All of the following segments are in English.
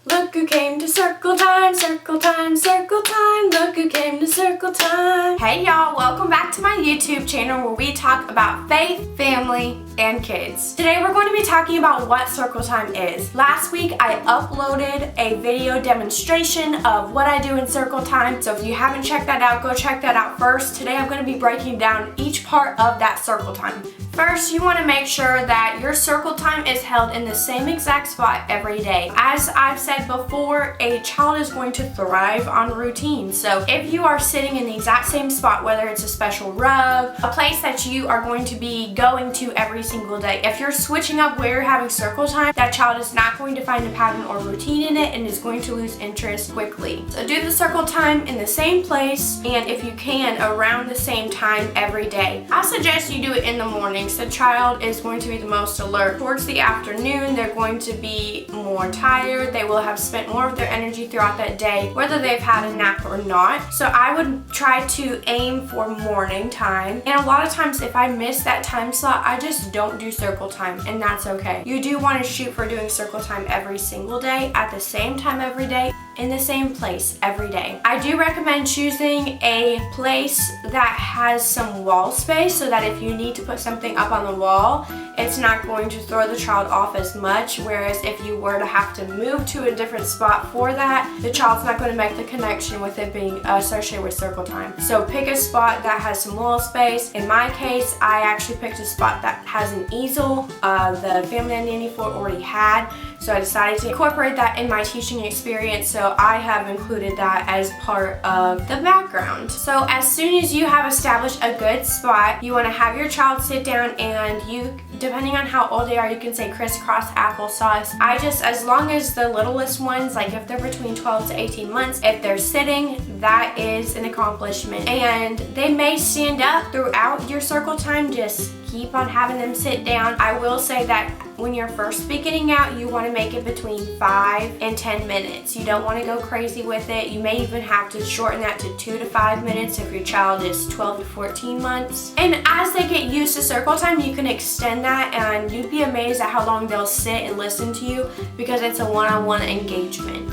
Look who came to circle time, circle time, circle time. Look who came to circle time. Hey y'all, welcome back to my YouTube channel where we talk about faith, family, and kids. Today we're going to be talking about what circle time is. Last week I uploaded a video demonstration of what I do in circle time. So if you haven't checked that out, go check that out first. Today I'm going to be breaking down each part of that circle time. First, you want to make sure that your circle time is held in the same exact spot every day. As I've said before, a child is going to thrive on routine. So if you are sitting in the exact same spot, whether it's a special rug, a place that you are going to be going to every single day, if you're switching up where you're having circle time, that child is not going to find a pattern or routine in it and is going to lose interest quickly. So do the circle time in the same place and if you can, around the same time every day. I suggest you do it in the morning. The child is going to be the most alert. Towards the afternoon, they're going to be more tired. They will have spent more of their energy throughout that day, whether they've had a nap or not. So I would try to aim for morning time. And a lot of times if I miss that time slot, I just don't do circle time, and that's okay. You do want to shoot for doing circle time every single day, at the same time every day, in the same place every day. I do recommend choosing a place that has some wall space so that if you need to put something up on the wall, it's not going to throw the child off as much, whereas if you were to have to move to a different spot for that, the child's not going to make the connection with it being associated with circle time. So pick a spot that has some wall space. In my case, I actually picked a spot that has an easel. The family I nanny for already had, so I decided to incorporate that in my teaching experience, so I have included that as part of the background. So as soon as you have established a good spot, you want to have your child sit down, and you, depending on how old they are, you can say crisscross applesauce. As long as the littlest ones, like if they're between 12 to 18 months, if they're sitting, that is an accomplishment. And they may stand up throughout your circle time, just keep on having them sit down. I will say that when you're first beginning out, you want to make it between 5 and 10 minutes. You don't want to go crazy with it. You may even have to shorten that to 2 to 5 minutes if your child is 12 to 14 months. And as they get used to circle time, you can extend that, and you'd be amazed at how long they'll sit and listen to you because it's a one-on-one engagement.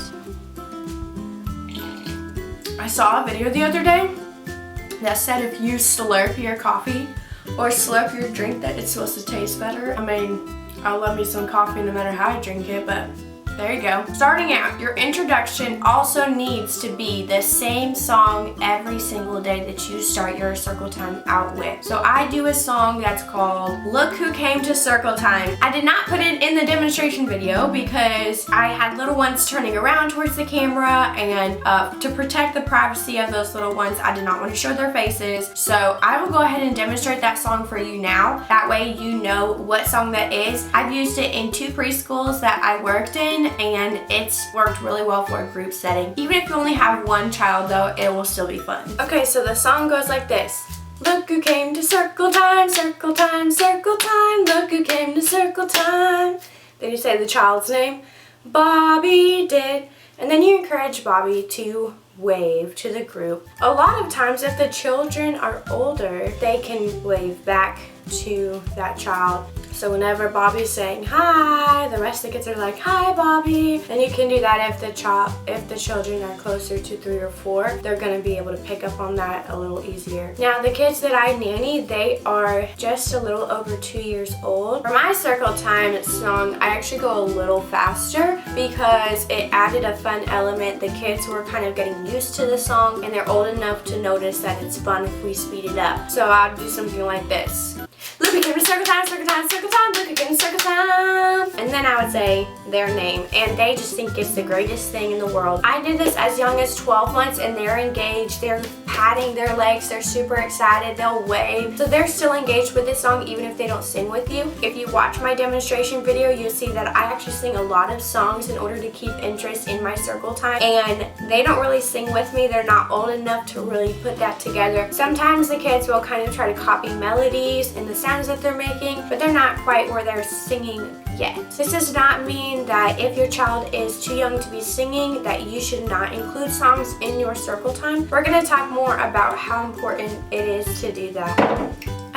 I saw a video the other day that said if you slurp your coffee or slurp your drink that it's supposed to taste better. I mean, I love me some coffee no matter how I drink it, but there you go. Starting out, your introduction also needs to be the same song every single day that you start your circle time out with. So I do a song that's called Look Who Came to Circle Time. I did not put it in the demonstration video because I had little ones turning around towards the camera, and to protect the privacy of those little ones, I did not want to show their faces. So I will go ahead and demonstrate that song for you now. That way you know what song that is. I've used it in 2 preschools that I worked in, and it's worked really well for a group setting. Even if you only have one child though, it will still be fun. Okay, so the song goes like this. Look who came to circle time, circle time, circle time. Look who came to circle time. Then you say the child's name. Bobby did. And then you encourage Bobby to wave to the group. A lot of times if the children are older, they can wave back to that child. So whenever Bobby's saying hi, the rest of the kids are like, hi Bobby. Then you can do that if the children are closer to 3 or 4, they're gonna be able to pick up on that a little easier. Now the kids that I nanny, they are just a little over 2 years old. For my circle time song, I actually go a little faster because it added a fun element. The kids were kind of getting used to the song, and they're old enough to notice that it's fun if we speed it up. So I'll do something like this. Look who came to circle time, circle time, circle time, look who came to circle time. And then I would say their name, and they just think it's the greatest thing in the world. I did this as young as 12 months, and they're engaged, they're patting their legs, they're super excited, they'll wave. So they're still engaged with this song even if they don't sing with you. If you watch my demonstration video, you'll see that I actually sing a lot of songs in order to keep interest in my circle time, and they don't really sing with me. They're not old enough to really put that together. Sometimes the kids will kind of try to copy melodies and the sounds that they're making, but they're not quite where they're singing yet. This does not mean that if your child is too young to be singing that you should not include songs in your circle time. We're going to talk more about how important it is to do that.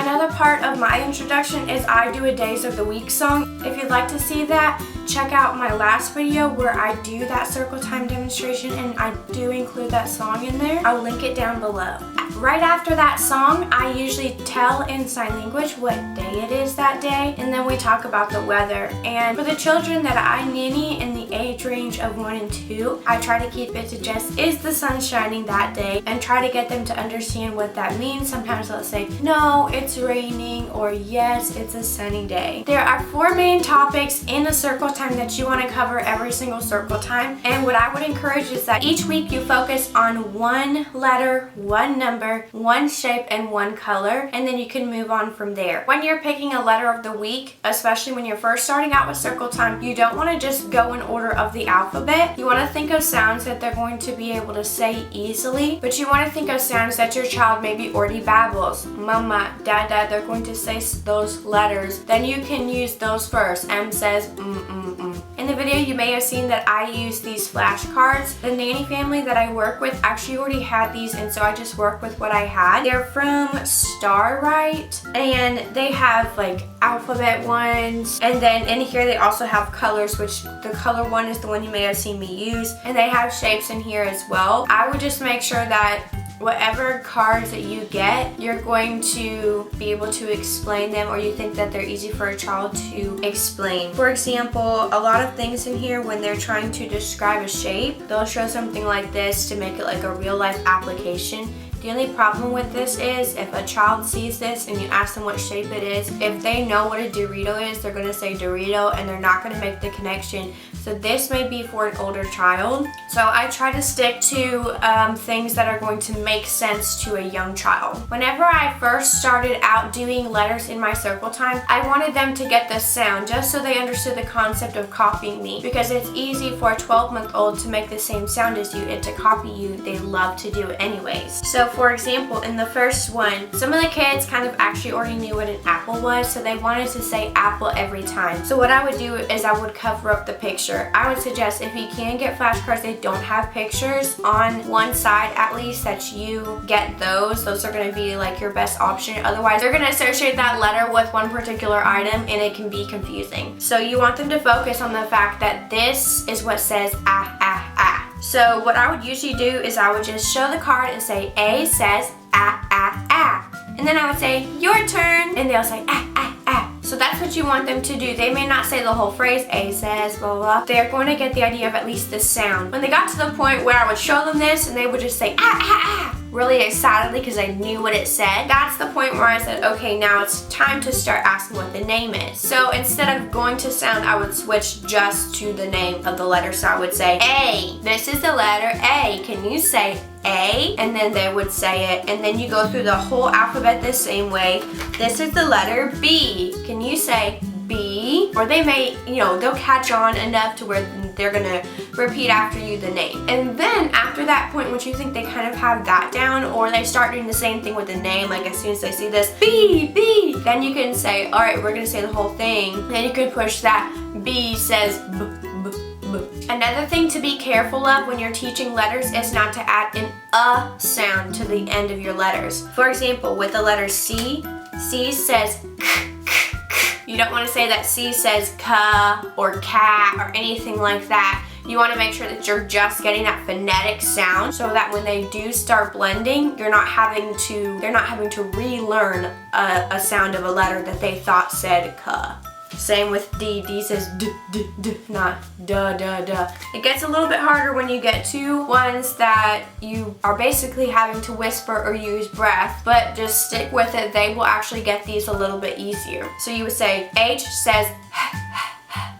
Another part of my introduction is I do a days of the week song. If you'd like to see that, check out my last video where I do that circle time demonstration and I do include that song in there. I'll link it down below. Right after that song, I usually tell in sign language what day it is that day, and then we talk about the weather. And for the children that I nanny in the age range of 1 and 2, I try to keep it to just, is the sun shining that day, and try to get them to understand what that means. Sometimes they'll say, no, it's raining, or yes, it's a sunny day. There are 4 main topics in a circle time that you want to cover every single circle time, and what I would encourage is that each week you focus on 1 letter, 1 number, 1 shape, and 1 color, and then you can move on from there. When you're picking a letter of the week, especially when you're first starting out with circle time, you don't want to just go in order of the alphabet. You want to think of sounds that they're going to be able to say easily, but you want to think of sounds that your child maybe already babbles. Mama, dada, they're going to say those letters. Then you can use those first. M says In the video, you may have seen that I use these flashcards. The nanny family that I work with actually already had these, and so I just work with what I had. They're from Starlight, and they have like alphabet ones, and then in here they also have colors, which the color one is the one you may have seen me use, and they have shapes in here as well. I would just make sure that whatever cards that you get, you're going to be able to explain them, or you think that they're easy for a child to explain. For example, a lot of things in here, when they're trying to describe a shape, they'll show something like this to make it like a real life application. The only problem with this is if a child sees this and you ask them what shape it is, if they know what a Dorito is, they're going to say Dorito, and they're not going to make the connection. So this may be for an older child. So I try to stick to things that are going to make sense to a young child. Whenever I first started out doing letters in my circle time, I wanted them to get the sound just so they understood the concept of copying me, because it's easy for a 12-month-old to make the same sound as you and to copy you. They love to do it anyways. So for example, in the first one, some of the kids kind of actually already knew what an apple was, so they wanted to say apple every time. So what I would do is I would cover up the picture. I would suggest if you can get flashcards that don't have pictures on one side, at least, that you get those. Those are going to be like your best option. Otherwise, they're going to associate that letter with one particular item, and it can be confusing. So you want them to focus on the fact that this is what says ah, ah, ah. So what I would usually do is I would just show the card and say A says ah, ah, ah. And then I would say your turn, and they'll say ah, ah, ah. So that's what you want them to do. They may not say the whole phrase, A says, blah, blah, blah. They're going to get the idea of at least the sound. When they got to the point where I would show them this and they would just say, ah, ah, ah, really excitedly because I knew what it said, that's the point where I said, okay, now it's time to start asking what the name is. So instead of going to sound, I would switch just to the name of the letter. So I would say, A, this is the letter A. Can you say A? And then they would say it, and then you go through the whole alphabet the same way. This is the letter B. Can you say B? Or they may, they'll catch on enough to where they're gonna repeat after you the name. And then after that point, once you think they kind of have that down, or they start doing the same thing with the name, like as soon as they see this, B, B, then you can say, all right, we're gonna say the whole thing. Then you could push that B says B, B, B. Another thing to be careful of when you're teaching letters is not to add an sound to the end of your letters. For example, with the letter C, C says k, k, k. You don't want to say that C says ka or cat or anything like that. You want to make sure that you're just getting that phonetic sound, so that when they do start blending, they're not having to relearn a sound of a letter that they thought said ka. Same with D. D says d, d, d, not da, da, da. It gets a little bit harder when you get to ones that you are basically having to whisper or use breath, but just stick with it. They will actually get these a little bit easier. So you would say H says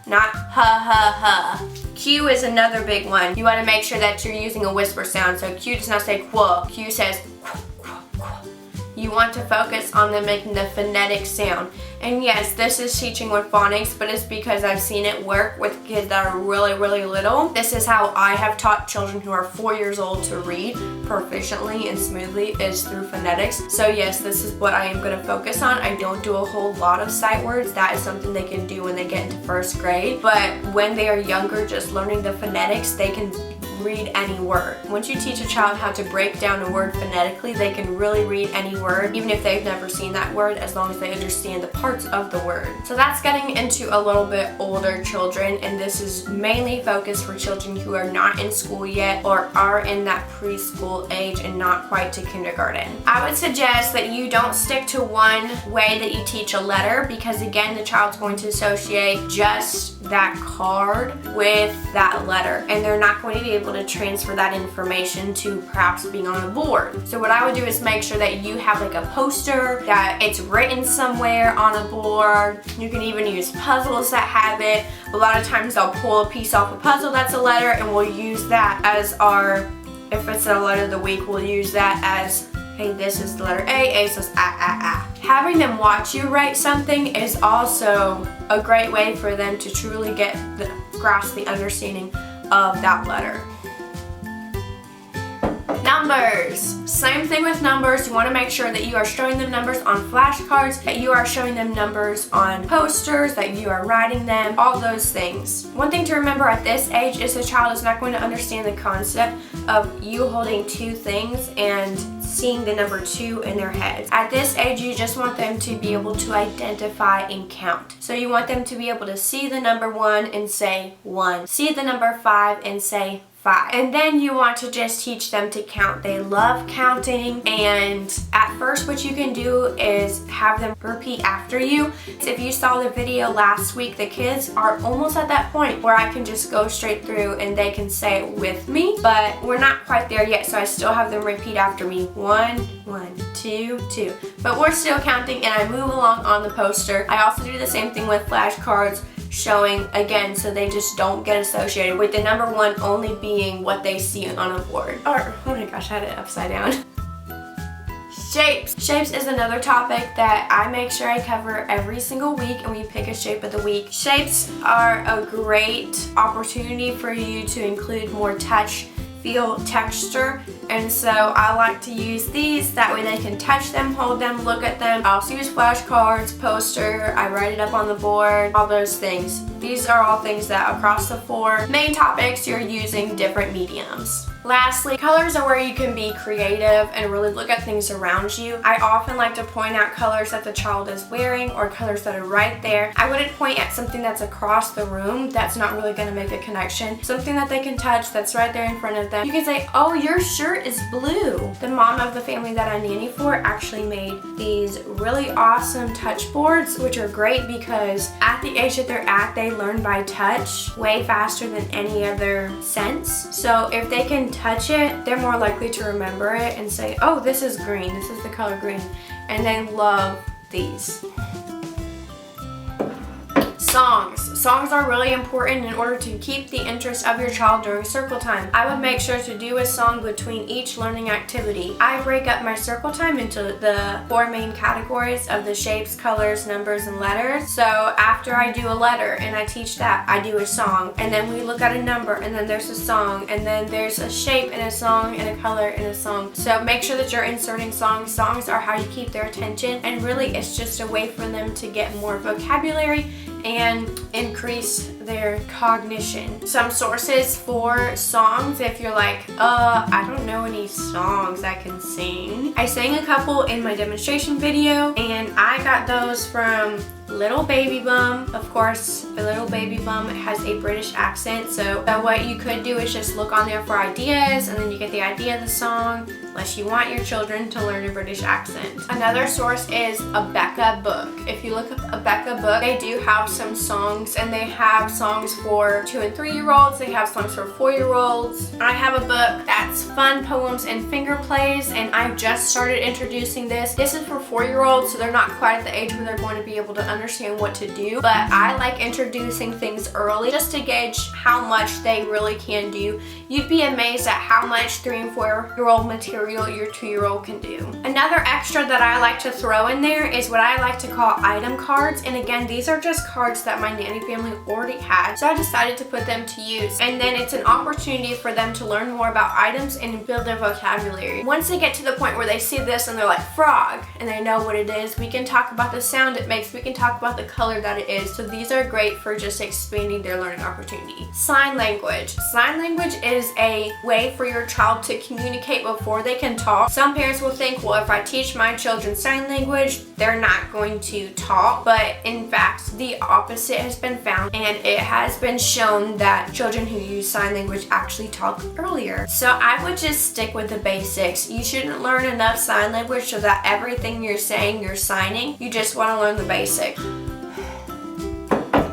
not ha, ha, ha. Q is another big one. You want to make sure that you're using a whisper sound. So Q does not say quo. Q says quo, quo, quo. You want to focus on them making the phonetic sound. And yes, this is teaching with phonics, but it's because I've seen it work with kids that are really, really little. This is how I have taught children who are 4 years old to read proficiently and smoothly, is through phonetics. So yes, this is what I am going to focus on. I don't do a whole lot of sight words. That is something they can do when they get into first grade. But when they are younger, just learning the phonetics, they can read any word. Once you teach a child how to break down a word phonetically, they can really read any word, even if they've never seen that word, as long as they understand the parts of the word. So that's getting into a little bit older children, and this is mainly focused for children who are not in school yet or are in that preschool age and not quite to kindergarten. I would suggest that you don't stick to one way that you teach a letter, because again, the child's going to associate just that card with that letter, and they're not going to be able to transfer that information to perhaps being on a board. So what I would do is make sure that you have like a poster, that it's written somewhere on a board. You can even use puzzles that have it. A lot of times they'll pull a piece off a puzzle that's a letter, and we'll use that as our, if it's a letter of the week, we'll use that as, hey, this is the letter A says ah. Having them watch you write something is also a great way for them to truly grasp the understanding of that letter. Numbers. Same thing with numbers. You want to make sure that you are showing them numbers on flashcards, that you are showing them numbers on posters, that you are writing them, all those things. One thing to remember at this age is the child is not going to understand the concept of you holding two things and seeing the number 2 in their heads. At this age, you just want them to be able to identify and count. So you want them to be able to see the number 1 and say 1, see the number 5 and say 5. And then you want to just teach them to count. They love counting, and at first what you can do is have them repeat after you. So if you saw the video last week, the kids are almost at that point where I can just go straight through and they can say it with me, but we're not quite there yet, so I still have them repeat after me. 1, 1, 2, 2. But we're still counting, and I move along on the poster. I also do the same thing with flashcards, showing again so they just don't get associated with the number 1 only being what they see on a board. Or, oh my gosh, I had it upside down. Shapes. Shapes is another topic that I make sure I cover every single week, and we pick a shape of the week. Shapes are a great opportunity for you to include more touch, feel, texture, and so I like to use these. That way they can touch them, hold them, look at them. I also use flashcards, poster, I write it up on the board, all those things. These are all things that across the 4 main topics you're using different mediums. Lastly, colors are where you can be creative and really look at things around you. I often like to point out colors that the child is wearing or colors that are right there. I wouldn't point at something that's across the room. That's not really going to make a connection. Something that they can touch that's right there in front of them. You can say, oh, your shirt is blue. The mom of the family that I nanny for actually made these really awesome touch boards, which are great because at the age that they're at, they learn by touch way faster than any other sense. So if they can touch it, they're more likely to remember it and say, oh, this is green, this is the color green, and they love these. Songs. Songs are really important in order to keep the interest of your child during circle time. I would make sure to do a song between each learning activity. I break up my circle time into the 4 main categories of the shapes, colors, numbers, and letters. So after I do a letter and I teach that, I do a song, and then we look at a number, and then there's a song, and then there's a shape and a song and a color and a song. So make sure that you're inserting songs. Songs are how you keep their attention, and really it's just a way for them to get more vocabulary and increase their cognition. Some sources for songs, if you're like, I don't know any songs I can sing. I sang a couple in my demonstration video, and I got those from Little Baby Bum. Of course, the Little Baby Bum has a British accent, so what you could do is just look on there for ideas, and then you get the idea of the song, unless you want your children to learn a British accent. Another source is a Becca book. If you look up a Becca book, they do have some songs, and they have songs for 2 and 3-year-olds. They have songs for 4-year-olds. I have a book that's fun poems and finger plays, and I just started introducing this. This is for 4-year-olds, so they're not quite at the age where they're going to be able to understand what to do, but I like introducing things early just to gauge how much they really can do. You'd be amazed at how much 3 and 4-year-old material your 2-year-old can do. Another extra that I like to throw in there is what I like to call item cards, and again, these are just cards that my nanny family already had, so I decided to put them to use. And then it's an opportunity for them to learn more about items and build their vocabulary. Once they get to the point where they see this and they're like, frog, and they know what it is, we can talk about the sound it makes, we can talk about the color that it is. So these are great for just expanding their learning opportunity. Sign language. Sign language is a way for your child to communicate before they can talk. Some parents will think, well, if I teach my children sign language, they're not going to talk. But in fact, the opposite has been found, and it has been shown that children who use sign language actually talk earlier. So I would just stick with the basics. You shouldn't learn enough sign language so that everything you're saying you're signing. You just want to learn the basics.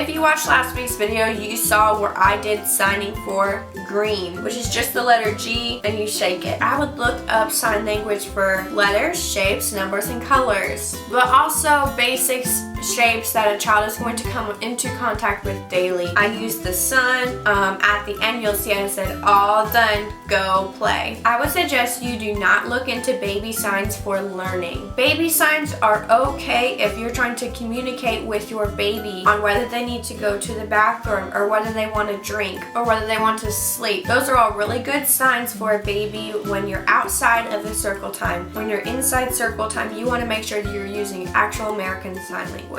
If you watched last week's video, you saw where I did signing for green, which is just the letter G and you shake it. I would look up sign language for letters, shapes, numbers, and colors, but also basics, shapes that a child is going to come into contact with daily. I used the sun. At the end, you'll see I said, all done, go play. I would suggest you do not look into baby signs for learning. Baby signs are okay if you're trying to communicate with your baby on whether they need to go to the bathroom or whether they want to drink or whether they want to sleep. Those are all really good signs for a baby when you're outside of the circle time. When you're inside circle time, you want to make sure that you're using actual American Sign Language.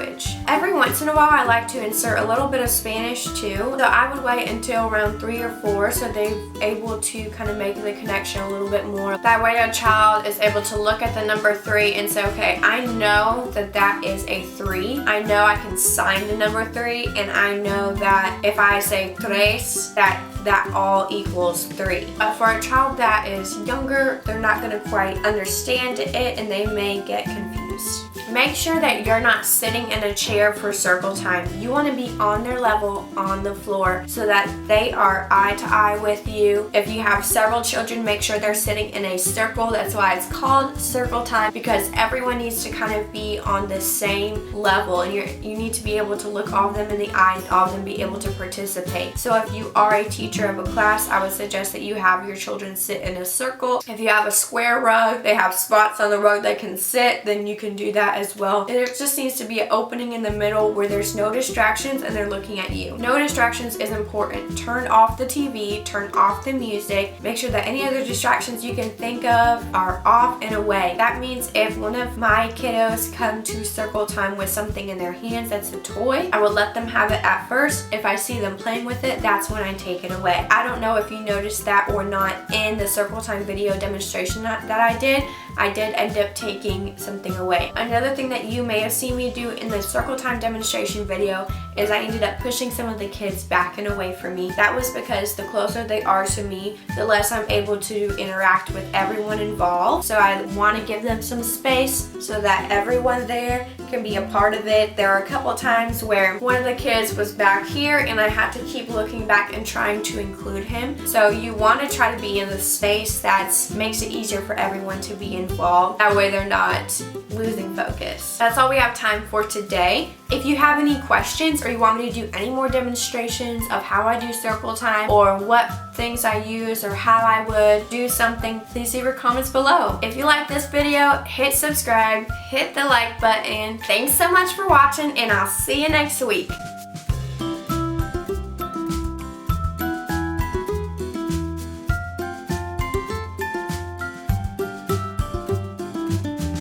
Every once in a while, I like to insert a little bit of Spanish too. So I would wait until around 3 or 4 so they're able to kind of make the connection a little bit more. That way a child is able to look at the number 3 and say, okay, I know that that is a 3. I know I can sign the number 3, and I know that if I say tres, that all equals 3. For a child that is younger, they're not going to quite understand it and they may get confused. Make sure that you're not sitting in a chair for circle time. You want to be on their level on the floor so that they are eye to eye with you. If you have several children, make sure they're sitting in a circle. That's why it's called circle time, because everyone needs to kind of be on the same level, and you need to be able to look all of them in the eye and all of them be able to participate. So if you are a teacher of a class, I would suggest that you have your children sit in a circle. If you have a square rug, they have spots on the rug they can sit, then you can do that as well. There just needs to be an opening in the middle where there's no distractions and they're looking at you. No distractions is important. Turn off the TV, turn off the music, make sure that any other distractions you can think of are off and away. That means if one of my kiddos come to circle time with something in their hands that's a toy, I will let them have it at first. If I see them playing with it, that's when I take it away. I don't know if you noticed that or not in the circle time video demonstration that I did end up taking something away. Another thing that you may have seen me do in the circle time demonstration video is I ended up pushing some of the kids back and away from me. That was because the closer they are to me, the less I'm able to interact with everyone involved. So I want to give them some space so that everyone there can be a part of it. There are a couple times where one of the kids was back here and I had to keep looking back and trying to include him. So you want to try to be in the space that makes it easier for everyone to be involved. That way they're not losing focus. That's all we have time for today. If you have any questions or you want me to do any more demonstrations of how I do circle time or what things I use or how I would do something, please leave your comments below. If you like this video, hit subscribe, hit the like button. Thanks so much for watching, and I'll see you next week.